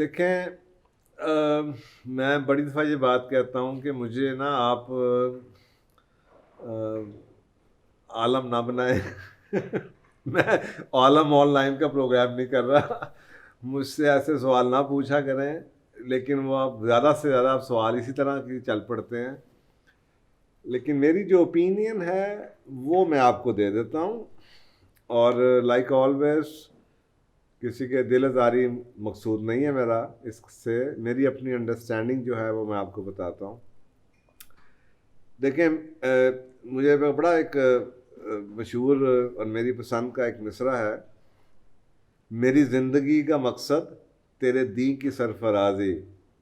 دیکھیں، میں بڑی دفعہ یہ بات کہتا ہوں کہ مجھے نا آپ عالم نہ بنائیں. میں عالم آن لائن کا پروگرام نہیں کر رہا. مجھ سے ایسے سوال نہ پوچھا کریں، لیکن وہ آپ زیادہ سے زیادہ آپ سوال اسی طرح کی چل پڑتے ہیں. لیکن میری جو اوپینین ہے وہ میں آپ کو دے دیتا ہوں، اور لائک آلویز کسی کے دل آزاری مقصود نہیں ہے میرا. اس سے میری اپنی انڈرسٹینڈنگ جو ہے وہ میں آپ کو بتاتا ہوں. دیکھیں، مجھے بڑا ایک مشہور اور میری پسند کا ایک مصرع ہے: میری زندگی کا مقصد تیرے دین کی سرفرازی،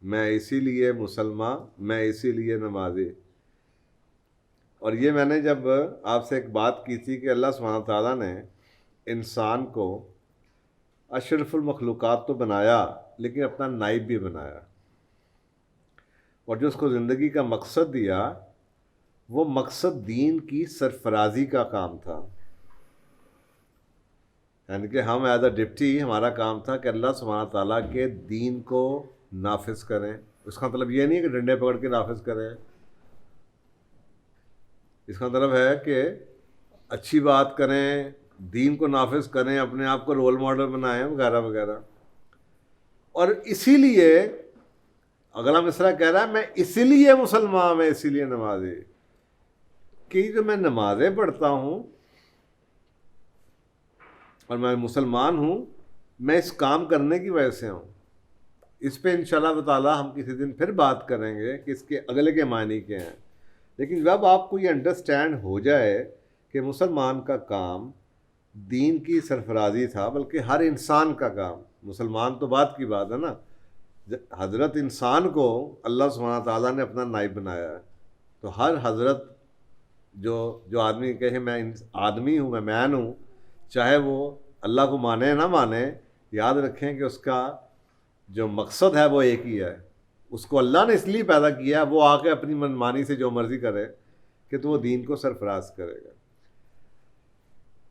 میں اسی لیے مسلمان، میں اسی لیے نمازی. اور یہ میں نے جب آپ سے ایک بات کی تھی کہ اللہ سبحانہ تعالیٰ نے انسان کو اشرف المخلوقات تو بنایا، لیکن اپنا نائب بھی بنایا، اور جو اس کو زندگی کا مقصد دیا وہ مقصد دین کی سرفرازی کا کام تھا. یعنی کہ ہم ایز اے ڈپٹی، ہمارا کام تھا کہ اللہ سبحانہ تعالیٰ کے دین کو نافذ کریں. اس کا مطلب یہ نہیں کہ ڈنڈے پکڑ کے نافذ کریں، اس کا مطلب ہے کہ اچھی بات کریں، دین کو نافذ کریں، اپنے آپ کو رول ماڈل بنائیں وغیرہ وغیرہ. اور اسی لیے اگلا مصرع کہہ رہا ہے: میں اسی لیے مسلمان، میں اسی لیے نمازی. کہ جو میں نمازیں پڑھتا ہوں اور میں مسلمان ہوں، میں اس کام کرنے کی وجہ سے ہوں. اس پہ انشاءاللہ تعالی ہم کسی دن پھر بات کریں گے کہ اس کے اگلے کے معنی کیا ہیں. لیکن جب آپ کو یہ انڈرسٹینڈ ہو جائے کہ مسلمان کا کام دین کی سرفرازی تھا، بلکہ ہر انسان کا کام، مسلمان تو بات کی بات ہے نا، حضرت انسان کو اللہ سبحانہ تعالیٰ نے اپنا نائب بنایا ہے. تو ہر حضرت جو آدمی کہے میں آدمی ہوں، میں مین ہوں، چاہے وہ اللہ کو مانے نہ مانے، یاد رکھیں کہ اس کا جو مقصد ہے وہ ایک ہی ہے. اس کو اللہ نے اس لیے پیدا کیا، وہ آ کے اپنی منمانی سے جو مرضی کرے کہ تو وہ دین کو سرفراز کرے گا.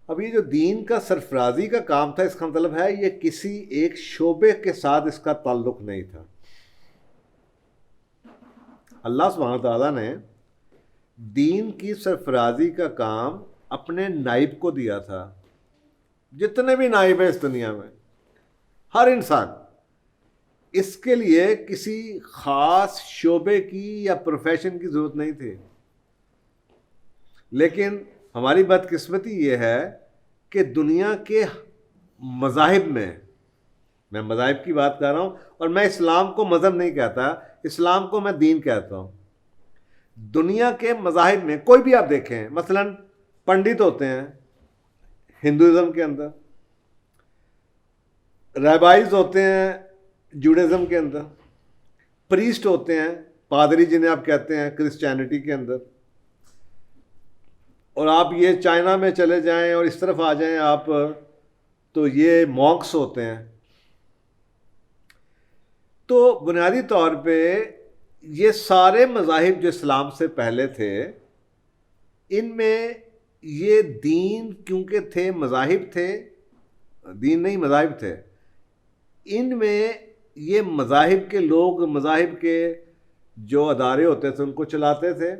اب یہ جو دین کا سرفرازی کا کام تھا، اس کا مطلب ہے یہ کسی ایک شعبے کے ساتھ اس کا تعلق نہیں تھا. اللہ سبحانہ تعالیٰ نے دین کی سرفرازی کا کام اپنے نائب کو دیا تھا. جتنے بھی نائب ہیں اس دنیا میں، ہر انسان، اس کے لیے کسی خاص شعبے کی یا پروفیشن کی ضرورت نہیں تھی. لیکن ہماری بدقسمتی یہ ہے کہ دنیا کے مذاہب میں مذاہب کی بات کر رہا ہوں، اور میں اسلام کو مذہب نہیں کہتا، اسلام کو میں دین کہتا ہوں. دنیا کے مذاہب میں کوئی بھی آپ دیکھیں، مثلا پنڈت ہوتے ہیں ہندوازم کے اندر، ریبائز ہوتے ہیں جوڈازم کے اندر، پریسٹ ہوتے ہیں، پادری جنہیں آپ کہتے ہیں کرسچینٹی کے اندر، اور آپ یہ چائنا میں چلے جائیں اور اس طرف آ جائیں آپ تو یہ مونکس ہوتے ہیں. تو بنیادی طور پہ یہ سارے مذاہب جو اسلام سے پہلے تھے، ان میں یہ دین کیونکہ تھے، مذاہب تھے، دین نہیں مذاہب تھے، ان میں یہ مذاہب کے لوگ، مذاہب کے جو ادارے ہوتے تھے ان کو چلاتے تھے.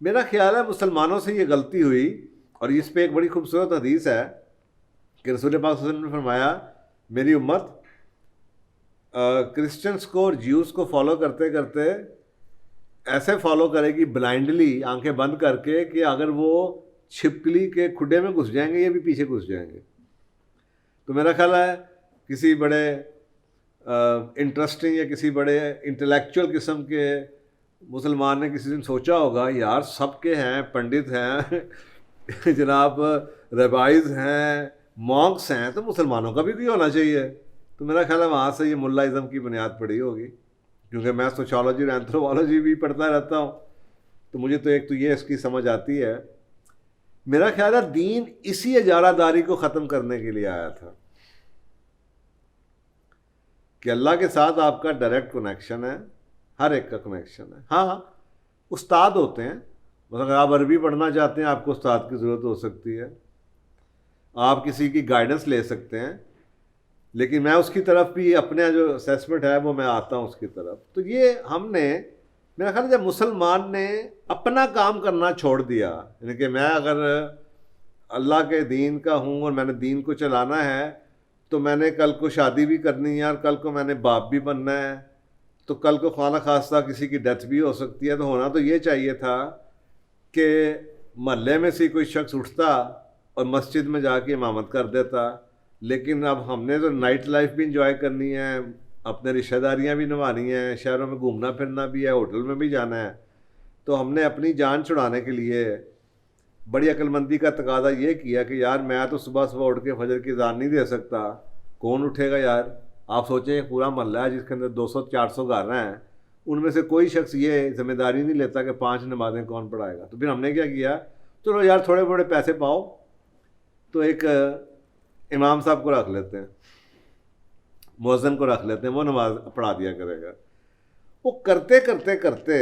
میرا خیال ہے مسلمانوں سے یہ غلطی ہوئی، اور اس پہ ایک بڑی خوبصورت حدیث ہے کہ رسول پاک صلی اللہ علیہ وسلم نے فرمایا: میری امت کرسچنس کو اور جیوز کو فالو کرتے کرتے ایسے فالو کرے گی بلائنڈلی، آنکھیں بند کر کے، کہ اگر وہ چھپکلی کے کھڈے میں گھس جائیں گے یہ بھی پیچھے گھس جائیں گے. تو میرا خیال ہے کسی بڑے انٹرسٹنگ یا کسی بڑے انٹلیکچوئل قسم کے مسلمان نے کسی دن سوچا ہوگا، یار سب کے ہیں، پنڈت ہیں جناب، ریبائز ہیں، مونکس ہیں، تو مسلمانوں کا بھی کوئی ہونا چاہیے. تو میرا خیال ہے وہاں سے یہ ملا ازم کی بنیاد پڑی ہوگی، کیونکہ میں سوشالوجی اور اینتھروپولوجی بھی پڑھتا رہتا ہوں، تو مجھے تو ایک تو یہ اس کی سمجھ آتی ہے. میرا خیال ہے دین اسی اجارہ داری کو ختم کرنے کے لیے آیا تھا کہ اللہ کے ساتھ آپ کا ڈائریکٹ کنیکشن ہے، ہر ایک کا کنیکشن ہے. ہاں استاد ہوتے ہیں، مثلا اگر آپ عربی پڑھنا چاہتے ہیں آپ کو استاد کی ضرورت ہو سکتی ہے، آپ کسی کی گائیڈنس لے سکتے ہیں، لیکن میں اس کی طرف بھی اپنے جو اسیسمنٹ ہے وہ میں آتا ہوں اس کی طرف. تو یہ ہم نے میرا خیال ہے جب مسلمان نے اپنا کام کرنا چھوڑ دیا, یعنی کہ میں اگر اللہ کے دین کا ہوں اور میں نے دین کو چلانا ہے تو میں نے کل کو شادی بھی کرنی ہے اور کل کو میں نے باپ بھی بننا ہے, تو کل کو خواہ خواستہ کسی کی ڈیتھ بھی ہو سکتی ہے. تو ہونا تو یہ چاہیے تھا کہ محلے میں سے کوئی شخص اٹھتا اور مسجد میں جا کے امامت کر دیتا. لیکن اب ہم نے تو نائٹ لائف بھی انجوائے کرنی ہے, اپنے رشتہ داریاں بھی نبھانی ہیں, شہروں میں گھومنا پھرنا بھی ہے, ہوٹل میں بھی جانا ہے. تو ہم نے اپنی جان چھڑانے کے لیے بڑی عقل مندی کا تقاضا یہ کیا کہ یار میں تو صبح اٹھ کے فجر کی اذان نہیں دے سکتا, کون اٹھے گا یار. آپ سوچیں پورا محلہ ہے جس کے اندر 200-400 گھر ہیں, ان میں سے کوئی شخص یہ ذمہ داری نہیں لیتا کہ 5 نمازیں کون پڑھائے گا. تو پھر ہم نے کیا کیا, چلو یار تھوڑے بڑے پیسے پاؤ تو ایک امام صاحب کو رکھ لیتے ہیں, مؤذن کو رکھ لیتے ہیں, وہ نماز پڑھا دیا کرے گا. وہ کرتے کرتے کرتے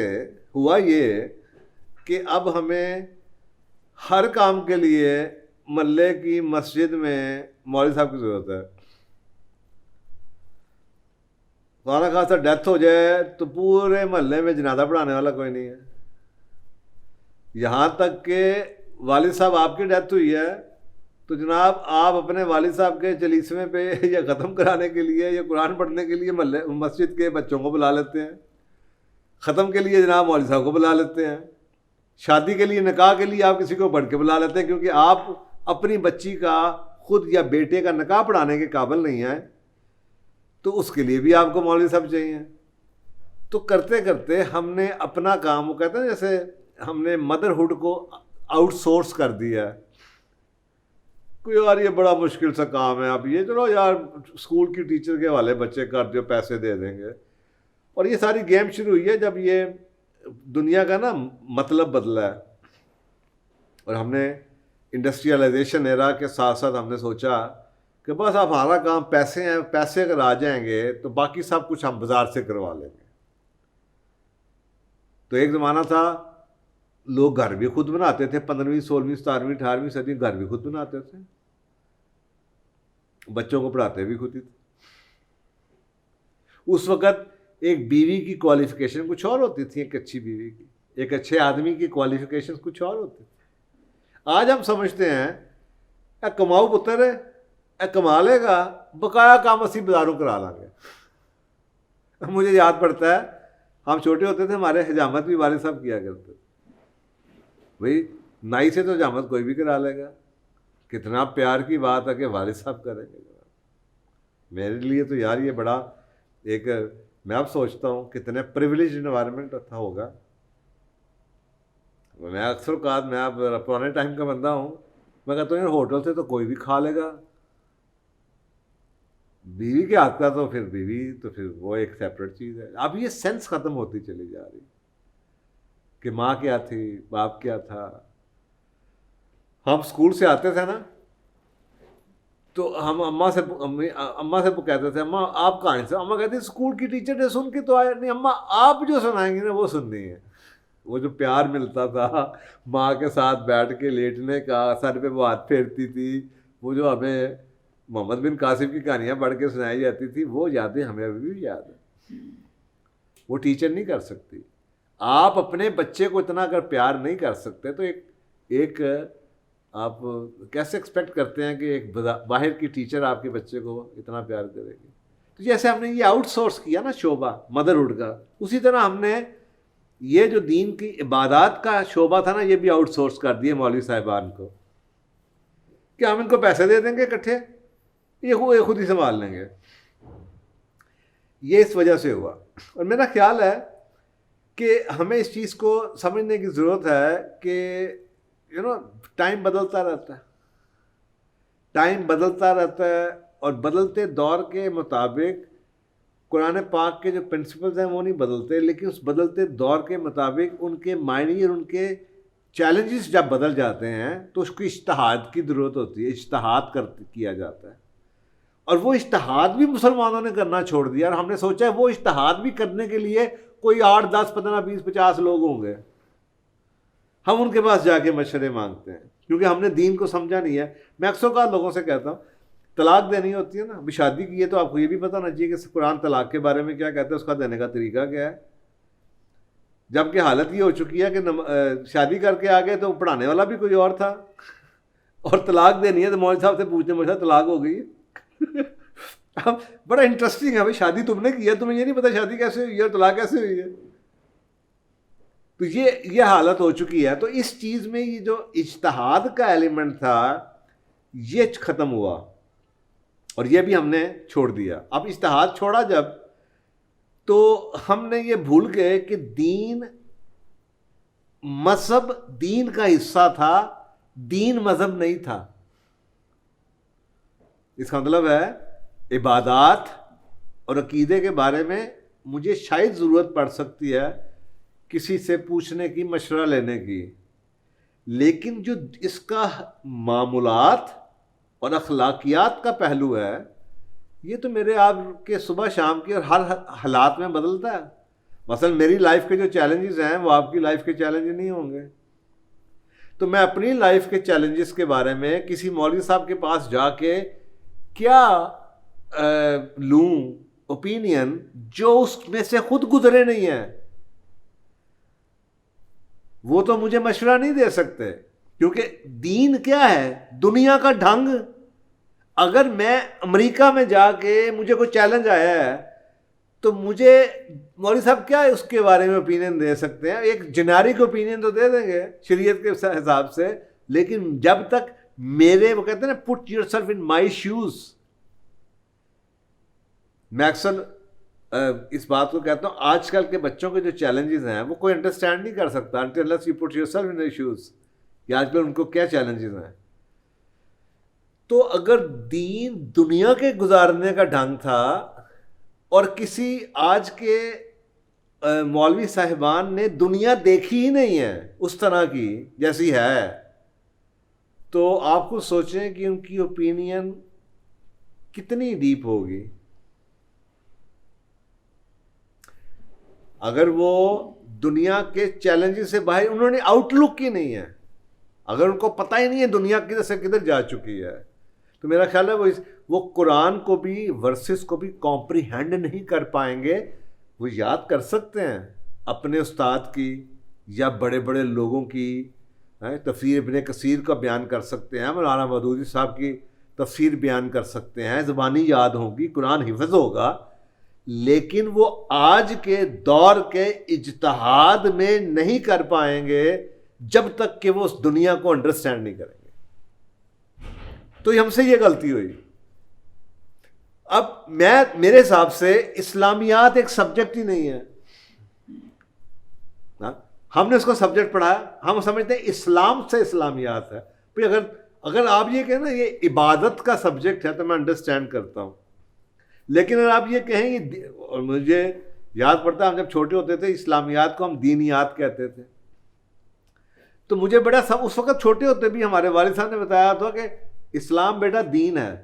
ہوا یہ کہ اب ہمیں ہر کام کے لیے محلے کی مسجد میں مولوی صاحب کی ضرورت ہے. خواہ خاصا ڈیتھ ہو جائے تو پورے محلے میں جنازہ پڑھانے والا کوئی نہیں ہے. یہاں تک کہ والد صاحب آپ کی ڈیتھ ہوئی ہے تو جناب آپ اپنے والد صاحب کے چلیسویں پہ یا ختم کرانے کے لیے یا قرآن پڑھنے کے لیے محلے مسجد کے بچوں کو بلا لیتے ہیں, ختم کے لیے جناب مولوی صاحب کو بلا لیتے ہیں, شادی کے لیے نکاح کے لیے آپ کسی کو بڑھ کے بلا لیتے ہیں, کیونکہ آپ اپنی بچی کا خود یا بیٹے کا نکاح پڑھانے کے قابل نہیں ہیں تو اس کے لیے بھی آپ کو مولوی صاحب چاہیے. تو کرتے کرتے ہم نے اپنا کام, وہ کہتے ہیں جیسے ہم نے مدرہڈ کو آؤٹ سورس کر دیا. کوئی یار یہ بڑا مشکل سا کام ہے, اب یہ چلو یار اسکول کی ٹیچر کے والے بچے کر جو پیسے دے دیں گے. اور یہ ساری گیم شروع ہوئی ہے جب یہ دنیا کا نا مطلب بدلا ہے, اور ہم نے انڈسٹریلائزیشن ایرا کے ساتھ ساتھ ہم نے سوچا کہ بس اب ہمارا کام پیسے ہیں, پیسے اگر آ جائیں گے تو باقی سب کچھ ہم بازار سے کروا لیں گے. تو ایک زمانہ تھا لوگ گھر بھی خود بناتے تھے, 15ویں 16ویں 17ویں 18ویں صدی گھر بھی خود بناتے تھے, بچوں کو پڑھاتے بھی خود ہی تھے. اس وقت ایک بیوی کی کوالیفیکیشن کچھ اور ہوتی تھی, ایک اچھی بیوی کی, ایک اچھے آدمی کی کوالیفیکیشن کچھ اور ہوتی تھی. آج ہم سمجھتے ہیں اے کماؤ پتر ہے, اے کما لے گا, بقایا کام اسی بازاروں کرا لیں گے. مجھے یاد پڑتا ہے ہم چھوٹے ہوتے تھے, ہمارے حجامت بھی والد صاحب کیا کرتے. بھائی نائی سے تو حجامت کوئی بھی کرا لے گا, کتنا پیار کی بات ہے کہ والد صاحب کریں گے. میرے لیے تو یار یہ بڑا ایک, میں اب سوچتا ہوں کتنے پریویلیج انوائرمنٹ تھا ہوگا. میں اکثر اوقات, میں اب پرانے ٹائم کا بندہ ہوں, میں کہتا ہوں یار ہوٹل سے تو کوئی بھی کھا لے گا, بیوی کے ہاتھ کا تو پھر بیوی, تو پھر وہ ایک سیپریٹ چیز ہے. اب یہ سینس ختم ہوتی چلی جا رہی کہ ماں کیا تھی, باپ کیا تھا. ہم اسکول سے آتے تھے نا تو ہم اماں سے کہتے تھے اماں آپ کہاں سے, اماں کہتی اسکول کی ٹیچر نے سن کے تو آئے نہیں, اماں آپ جو سنائیں گی نا وہ سننی ہے. وہ جو پیار ملتا تھا ماں کے ساتھ بیٹھ کے لیٹنے کا, سر پہ وہ ہاتھ پھیرتی تھی, وہ جو ہمیں محمد بن قاسم کی کہانیاں پڑھ کے سنائی جاتی تھی, وہ یادیں ہمیں ابھی بھی یاد ہیں. وہ ٹیچر نہیں کر سکتی. آپ اپنے بچے کو اتنا اگر پیار نہیں کر سکتے تو ایک آپ کیسے ایکسپیکٹ کرتے ہیں کہ ایک باہر کی ٹیچر آپ کے بچے کو اتنا پیار کرے گی. تو جیسے ہم نے یہ آؤٹ سورس کیا نا شعبہ مدرہڈ کا, اسی طرح ہم نے یہ جو دین کی عبادات کا شعبہ تھا نا یہ بھی آؤٹ سورس کر دیے مولوی صاحبان کو, کہ ہم ان کو پیسے دے دیں گے اکٹھے, یہ خود ہی سنبھال لیں گے. یہ اس وجہ سے ہوا. اور میرا خیال ہے کہ ہمیں اس چیز کو سمجھنے کی ضرورت ہے کہ ٹائم بدلتا رہتا ہے, ٹائم بدلتا رہتا ہے, اور بدلتے دور کے مطابق قرآن پاک کے جو پرنسپلز ہیں وہ نہیں بدلتے, لیکن اس بدلتے دور کے مطابق ان کے معنی اور ان کے چیلنجز جب بدل جاتے ہیں تو اس کو اجتہاد کی ضرورت ہوتی ہے, اجتہاد کیا جاتا ہے. اور وہ اجتہاد بھی مسلمانوں نے کرنا چھوڑ دیا, اور ہم نے سوچا ہے وہ اجتہاد بھی کرنے کے لیے کوئی 8 10 15 20 50 لوگ ہوں گے, ہم ان کے پاس جا کے مشورے مانگتے ہیں کیونکہ ہم نے دین کو سمجھا نہیں ہے. میں اکثر اوقات لوگوں سے کہتا ہوں طلاق دینی ہوتی ہے نا، ابھی شادی کی ہے تو آپ کو یہ بھی پتہ ہونا چاہیے کہ قرآن طلاق کے بارے میں کیا کہتا ہے، اس کا دینے کا طریقہ کیا ہے. جب کہ حالت یہ ہو چکی ہے کہ شادی کر کے آگے تو پڑھانے والا بھی کوئی اور تھا، اور طلاق دینی ہے تو مولوی صاحب سے پوچھنے مجھے طلاق ہو گئی. اب بڑا انٹرسٹنگ ہے بھائی، شادی تم نے کی ہے، تمہیں یہ نہیں پتا شادی کیسے ہوئی ہے اور طلاق کیسے ہوئی ہے. تو یہ حالت ہو چکی ہے. تو اس چیز میں یہ جو اجتہاد کا ایلیمنٹ تھا یہ ختم ہوا، اور یہ بھی ہم نے چھوڑ دیا. اب اجتہاد چھوڑا جب، تو ہم نے یہ بھول گئے کہ دین مذہب دین کا حصہ تھا، دین مذہب نہیں تھا. اس کا مطلب ہے عبادات اور عقیدے کے بارے میں مجھے شاید ضرورت پڑ سکتی ہے کسی سے پوچھنے کی، مشورہ لینے کی، لیکن جو اس کا معمولات اور اخلاقیات کا پہلو ہے یہ تو میرے آپ کے صبح شام کی اور ہر حالات میں بدلتا ہے. مثلا میری لائف کے جو چیلنجز ہیں وہ آپ کی لائف کے چیلنج نہیں ہوں گے. تو میں اپنی لائف کے چیلنجز کے بارے میں کسی مولوی صاحب کے پاس جا کے کیا لوں اوپینین جو اس میں سے خود گزرے نہیں ہیں. وہ تو مجھے مشورہ نہیں دے سکتے، کیونکہ دین کیا ہے؟ دنیا کا ڈھنگ. اگر میں امریکہ میں جا کے مجھے کوئی چیلنج آیا ہے تو مجھے مولوی صاحب کیا اس کے بارے میں اوپینین دے سکتے ہیں؟ ایک جنیرک اوپینین تو دے دیں گے شریعت کے حساب سے، لیکن جب تک میرے، وہ کہتے ہیں نا put yourself in my shoes. میں اکثر اس بات کو کہتا ہوں، آج کل کے بچوں کے جو چیلنجز ہیں وہ کوئی انڈرسٹینڈ نہیں کر سکتا until unless you put yourself in their shoes کہ آج کل ان کو کیا چیلنجز ہیں. تو اگر دین دنیا کے گزارنے کا ڈھنگ تھا اور کسی آج کے مولوی صاحبان نے دنیا دیکھی ہی نہیں ہے اس طرح کی جیسی ہے، تو آپ کو سوچیں کہ ان کی اوپینین کتنی ڈیپ ہوگی. اگر وہ دنیا کے چیلنجز سے باہر، انہوں نے آؤٹ لک ہی نہیں ہے، اگر ان کو پتہ ہی نہیں ہے دنیا کدھر سے کدھر جا چکی ہے، تو میرا خیال ہے وہ قرآن کو بھی، ورسز کو بھی کمپریہینڈ نہیں کر پائیں گے. وہ یاد کر سکتے ہیں اپنے استاد کی یا بڑے بڑے لوگوں کی، تفسیر ابن کثیر کا بیان کر سکتے ہیں، مولانا مودودی صاحب کی تفسیر بیان کر سکتے ہیں، زبانی یاد ہوگی، قرآن حفظ ہوگا، لیکن وہ آج کے دور کے اجتہاد میں نہیں کر پائیں گے جب تک کہ وہ اس دنیا کو انڈرسٹینڈ نہیں کریں گے. تو ہم سے یہ غلطی ہوئی. اب میرے حساب سے اسلامیات ایک سبجیکٹ ہی نہیں ہے. ہم نے اس کو سبجیکٹ پڑھایا، ہم سمجھتے ہیں اسلام سے اسلامیات ہے. اگر آپ یہ کہیں نا یہ عبادت کا سبجیکٹ ہے تو میں انڈرسٹینڈ کرتا ہوں، لیکن اگر آپ یہ کہیں، اور مجھے یاد پڑتا ہے ہم جب چھوٹے ہوتے تھے اسلامیات کو ہم دینیات کہتے تھے، تو مجھے بڑا اس وقت چھوٹے ہوتے بھی ہمارے والد صاحب نے بتایا تھا کہ اسلام بیٹا دین ہے.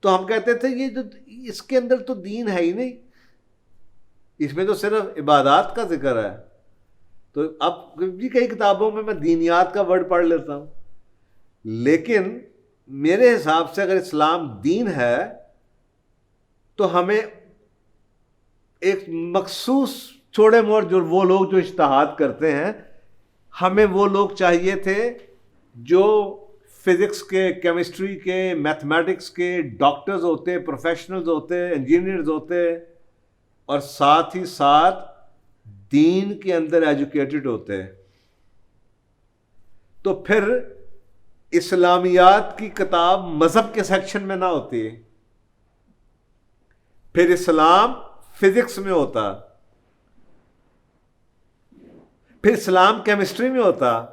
تو ہم کہتے تھے یہ جو اس کے اندر تو دین ہے ہی نہیں، اس میں تو صرف عبادات کا ذکر ہے. تو اب بھی کئی کتابوں میں دینیات کا ورڈ پڑھ لیتا ہوں، لیکن میرے حساب سے اگر اسلام دین ہے تو ہمیں ایک مخصوص چھوڑے موڑ جو وہ لوگ جو اجتہاد کرتے ہیں، ہمیں وہ لوگ چاہیے تھے جو فزکس کے، کیمسٹری کے، میتھمیٹکس کے ڈاکٹرز ہوتے، پروفیشنلز ہوتے، انجینئرز ہوتے، اور ساتھ ہی ساتھ دین کے اندر ایجوکیٹڈ ہوتے. تو پھر اسلامیات کی کتاب مذہب کے سیکشن میں نہ ہوتی، پھر اسلام فزکس میں ہوتا، پھر اسلام کیمسٹری میں ہوتا،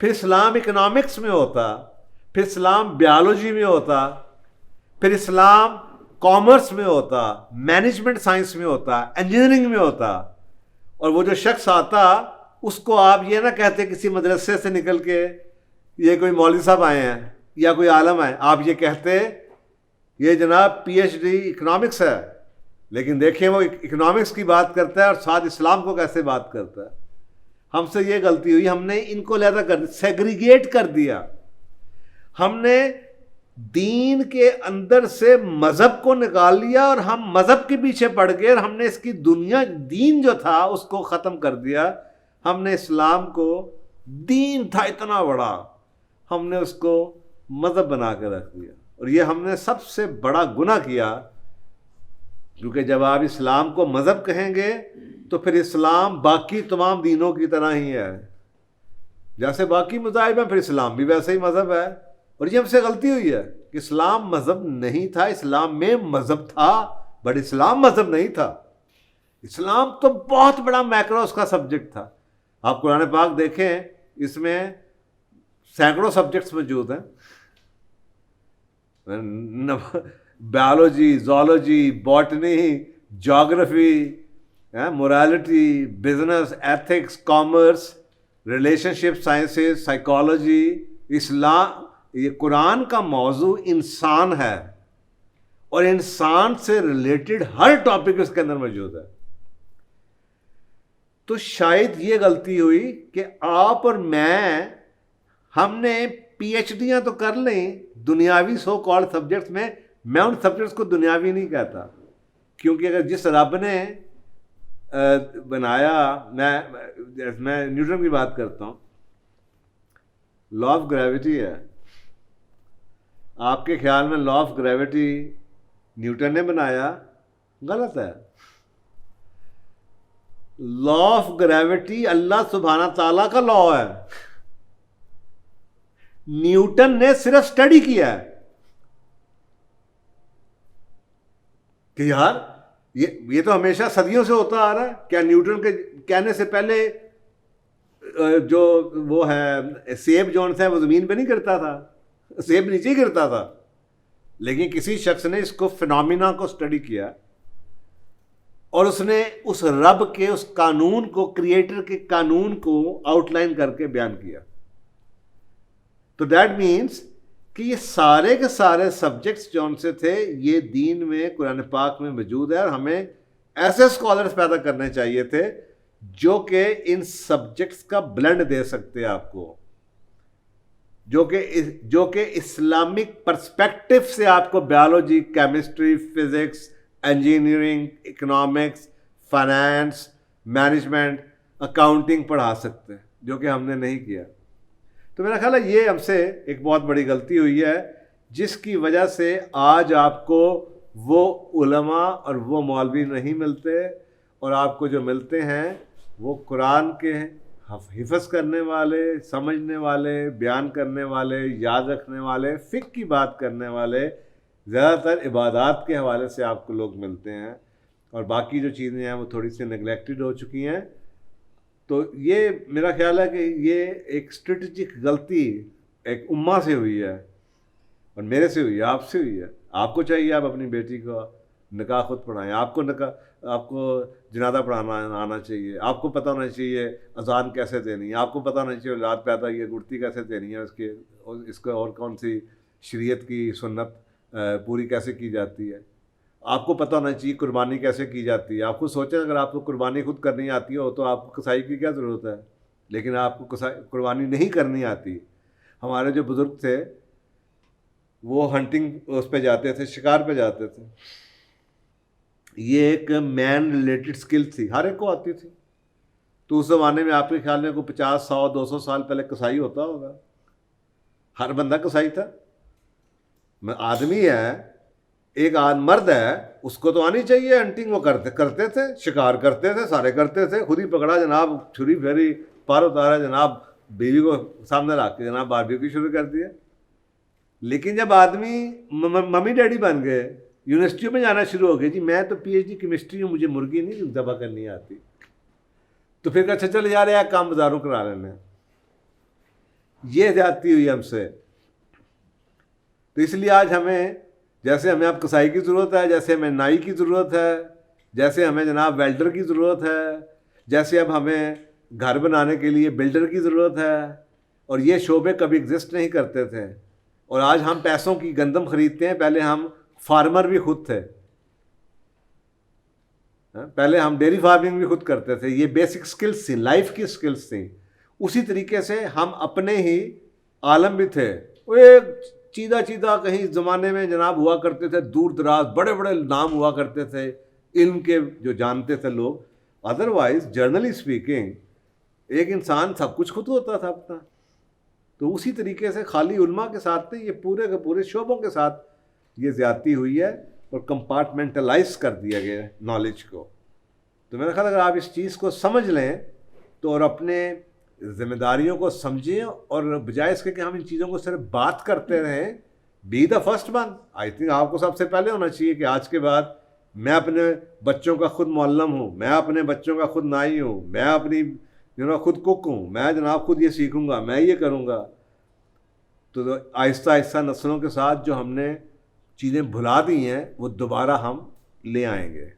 پھر اسلام اکنامکس میں ہوتا، پھر اسلام بیالوجی میں ہوتا، پھر اسلام کامرس میں ہوتا، مینجمنٹ سائنس میں ہوتا، انجینئرنگ میں ہوتا. اور وہ جو شخص آتا اس کو آپ یہ نہ کہتے کسی مدرسے سے نکل کے یہ کوئی مولوی صاحب آئے ہیں یا کوئی عالم آئے، آپ یہ کہتے یہ جناب پی ایچ ڈی اکنامکس ہے، لیکن دیکھیں وہ اکنامکس کی بات کرتا ہے اور ساتھ اسلام کو کیسے بات کرتا ہے. ہم سے یہ غلطی ہوئی، ہم نے ان کو علیحدہ کر دیا، سیگریگیٹ کر دیا. ہم نے دین کے اندر سے مذہب کو نکال لیا اور ہم مذہب کے پیچھے پڑ گئے، اور ہم نے اس کی دنیا، دین جو تھا اس کو ختم کر دیا. ہم نے اسلام کو، دین تھا اتنا بڑا، ہم نے اس کو مذہب بنا کے رکھ دیا. اور یہ ہم نے سب سے بڑا گناہ کیا، کیونکہ جب آپ اسلام کو مذہب کہیں گے تو پھر اسلام باقی تمام دینوں کی طرح ہی ہے. جیسے باقی مذاہب ہیں، پھر اسلام بھی ویسے ہی مذہب ہے. اور یہ ہم سے غلطی ہوئی ہے کہ اسلام مذہب نہیں تھا. اسلام میں مذہب تھا، بٹ اسلام مذہب نہیں تھا. اسلام تو بہت بڑا میکرو اس کا سبجیکٹ تھا. آپ قرآن پاک دیکھیں، اس میں سینکڑوں سبجیکٹس موجود ہیں. Biology, zoology, botany, geography, morality, business, ethics, commerce, relationship sciences, psychology. اسلام، یہ قرآن کا موضوع انسان ہے، اور انسان سے ریلیٹڈ ہر ٹاپک اس کے اندر موجود ہے. تو شاید یہ غلطی ہوئی کہ آپ اور میں، ہم نے پی ایچ ڈیاں تو کر لیں دنیاوی سو کالڈ سبجیکٹس میں. میں ان سبجیکٹس کو دنیاوی نہیں کہتا، کیونکہ اگر جس رب نے بنایا، میں نیوٹن کی بات کرتا ہوں، لا آف گریوٹی ہے. آپ کے خیال میں لا آف گریوٹی نیوٹن نے بنایا؟ غلط ہے. لا آف گریوٹی اللہ سبحانہ تعالیٰ کا لا ہے. نیوٹن نے صرف سٹڈی کیا ہے کہ یار یہ تو ہمیشہ صدیوں سے ہوتا آ رہا ہے. کیا نیوٹن کے کہنے سے پہلے جو وہ ہے سیب جون ہے وہ زمین پہ نہیں گرتا تھا، سیب نیچے ہی گرتا تھا. لیکن کسی شخص نے اس کو فینومینا کو سٹڈی کیا، اور اس نے اس رب کے اس قانون کو، کریٹر کے قانون کو آؤٹ لائن کر کے بیان کیا. تو دیٹ مینس کہ یہ سارے کے سارے سبجیکٹس جو ان سے تھے، یہ دین میں، قرآن پاک میں موجود ہے. اور ہمیں ایسے اسکالرس پیدا کرنے چاہیے تھے جو کہ ان سبجیکٹس کا بلینڈ دے سکتے آپ کو، جو کہ اسلامک پرسپیکٹو سے آپ کو biology, chemistry, physics, engineering, economics, finance, management, accounting پڑھا سکتے ہیں، جو کہ ہم نے نہیں کیا. تو میرا خیال ہے یہ ہم سے ایک بہت بڑی غلطی ہوئی ہے، جس کی وجہ سے آج آپ کو وہ علماء اور وہ مولوی نہیں ملتے، اور آپ کو جو ملتے ہیں وہ قرآن کے حفظ کرنے والے، سمجھنے والے، بیان کرنے والے، یاد رکھنے والے، فقہ کی بات کرنے والے. زیادہ تر عبادات کے حوالے سے آپ کو لوگ ملتے ہیں، اور باقی جو چیزیں ہیں وہ تھوڑی سی نگلیکٹڈ ہو چکی ہیں. تو یہ میرا خیال ہے کہ یہ ایک اسٹریٹجک غلطی ایک امہ سے ہوئی ہے، اور میرے سے ہوئی ہے، آپ سے ہوئی ہے. آپ کو چاہیے آپ اپنی بیٹی کو نکاح خود پڑھائیں. آپ کو جنازہ پڑھانا آنا چاہیے. آپ کو پتہ ہونا چاہیے اذان کیسے دینی ہے. آپ کو پتہ ہونا چاہیے اولاد پیدا یہ گڑتی کیسے دینی ہے، اس کو اور کون سی شریعت کی سنت پوری کیسے کی جاتی ہے. آپ کو پتہ ہونا چاہیے قربانی کیسے کی جاتی ہے. آپ خود سوچیں، اگر آپ کو قربانی خود کرنی آتی ہو تو آپ کو کسائی کی کیا ضرورت ہے. لیکن آپ کو قربانی نہیں کرنی آتی. ہمارے جو بزرگ تھے وہ ہنٹنگ اس پہ جاتے تھے، شکار پہ جاتے تھے. یہ ایک مین ریلیٹڈ سکل تھی، ہر ایک کو آتی تھی. تو اس زمانے میں آپ کے خیال میں کوئی 50، 100، 200 سال پہلے کسائی ہوتا ہوگا؟ ہر بندہ کسائی تھا. آدمی ہے، ایک مرد ہے، اس کو تو آنی چاہیے ہنٹنگ. وہ کرتے تھے، شکار کرتے تھے، سارے کرتے تھے. خود ہی پکڑا جناب، چھری پھیری، پار اتارا جناب، بیوی کو سامنے رکھ کے جناب باربیکیو شروع کر دیا. لیکن جب آدمی ممی ڈیڈی بن گئے، یونیورسٹیوں میں جانا شروع ہو گئے، جی میں تو پی ایچ ڈی کیمسٹری ہوں، مجھے مرغی نہیں ذبح کرنی آتی. تو پھر اچھا چل جا رہے ہیں کام بازاروں کرا لینے. یہ زیادتی ہوئی ہم سے. تو اس لیے آج ہمیں، جیسے ہمیں اب کسائی کی ضرورت ہے، جیسے ہمیں نائی کی ضرورت ہے، جیسے ہمیں جناب ویلڈر کی ضرورت ہے، جیسے اب ہمیں گھر بنانے کے لیے بلڈر کی ضرورت ہے. اور یہ شعبے کبھی ایگزسٹ نہیں کرتے تھے. اور آج ہم پیسوں کی گندم خریدتے ہیں. پہلے ہم فارمر بھی خود تھے، پہلے ہم ڈیری فارمنگ بھی خود کرتے تھے. یہ بیسک سکلز تھیں، لائف کی سکلز تھیں. اسی طریقے سے ہم اپنے ہی عالم بھی تھے. وہ چیدہ چیدہ کہیں زمانے میں جناب ہوا کرتے تھے، دور دراز بڑے بڑے نام ہوا کرتے تھے علم کے جو جانتے تھے لوگ. ادروائز جرنلی اسپیکنگ ایک انسان سب کچھ خود ہوتا تھا اپنا. تو اسی طریقے سے خالی علماء کے ساتھ نہیں، یہ پورے کے پورے شعبوں کے ساتھ یہ زیادتی ہوئی ہے اور کمپارٹمنٹلائز کر دیا گیا ہے نالج کو. تو میرا خیال اگر آپ اس چیز کو سمجھ لیں تو اور اپنے ذمہ داریوں کو سمجھیں، اور بجائے اس کے کہ ہم ان چیزوں کو صرف بات کرتے رہیں، be the first one. I think آپ کو سب سے پہلے ہونا چاہیے کہ آج کے بعد میں اپنے بچوں کا خود معلم ہوں، میں اپنے بچوں کا خود نائی ہوں، میں اپنی خود کک ہوں، میں جناب خود یہ سیکھوں گا، میں یہ کروں گا. تو آہستہ آہستہ نسلوں کے ساتھ جو ہم نے چیزیں بھلا دی ہیں وہ دوبارہ ہم لے آئیں گے.